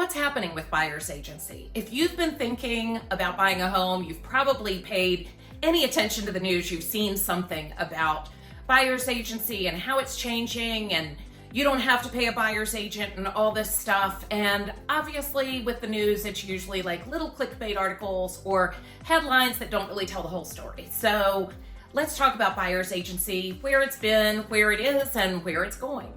what's happening with buyer's agency? If you've been thinking about buying a home, you've probably paid any attention to the news, you've seen something about buyer's agency and how it's changing, and you don't have to pay a buyer's agent and all this stuff. And obviously with the news, it's usually like little clickbait articles or headlines that don't really tell the whole story. So let's talk about buyer's agency, where it's been, where it is, and where it's going.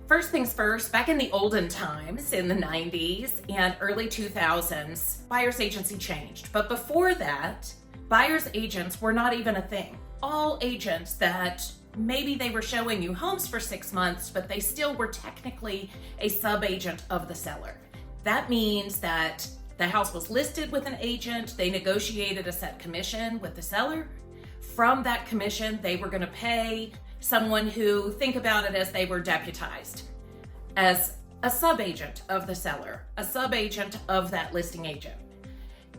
First things first, back in the olden times, in the 90s and early 2000s, buyer's agency changed. But before that, buyer's agents were not even a thing. All agents that maybe they were showing you homes for 6 months, but they still were technically a sub-agent of the seller. That means that the house was listed with an agent, they negotiated a set commission with the seller. From that commission, they were gonna pay someone who, think about it as they were deputized as a sub-agent of the seller, a sub-agent of that listing agent.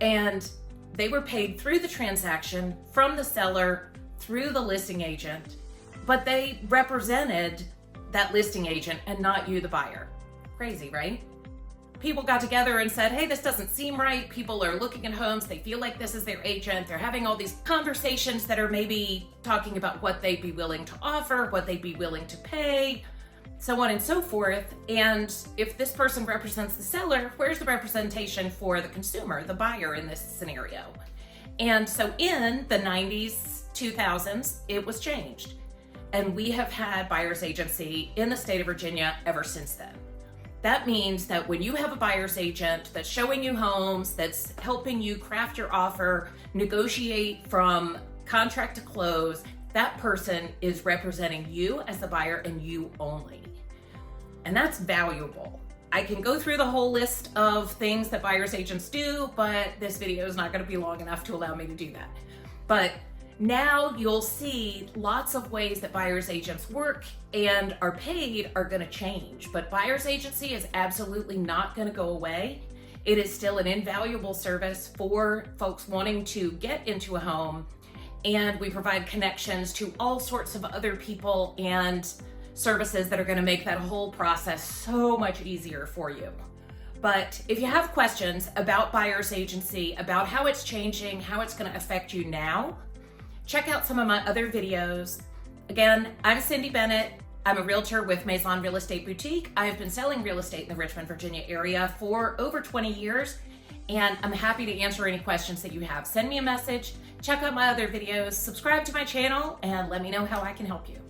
And they were paid through the transaction from the seller through the listing agent, but they represented that listing agent and not you, the buyer. Crazy, right? People got together and said, hey, this doesn't seem right. People are looking at homes. They feel like this is their agent. They're having all these conversations that are maybe talking about what they'd be willing to offer, what they'd be willing to pay, so on and so forth. And if this person represents the seller, where's the representation for the consumer, the buyer in this scenario? And so in the 90s, 2000s, it was changed. And we have had buyer's agency in the state of Virginia ever since then. That means that when you have a buyer's agent that's showing you homes, that's helping you craft your offer, negotiate from contract to close, that person is representing you as the buyer and you only. And that's valuable. I can go through the whole list of things that buyer's agents do, but this video is not going to be long enough to allow me to do that. But now you'll see lots of ways that buyer's agents work and are paid are going to change, but buyer's agency is absolutely not going to go away. It is still an invaluable service for folks wanting to get into a home, and we provide connections to all sorts of other people and services that are going to make that whole process so much easier for you. But if you have questions about buyer's agency, about how it's changing, how it's going to affect you now, check out some of my other videos. Again, I'm Cindy Bennett. I'm a realtor with Maison Real Estate Boutique. I have been selling real estate in the Richmond, Virginia area for over 20 years, and I'm happy to answer any questions that you have. Send me a message, check out my other videos, subscribe to my channel, and let me know how I can help you.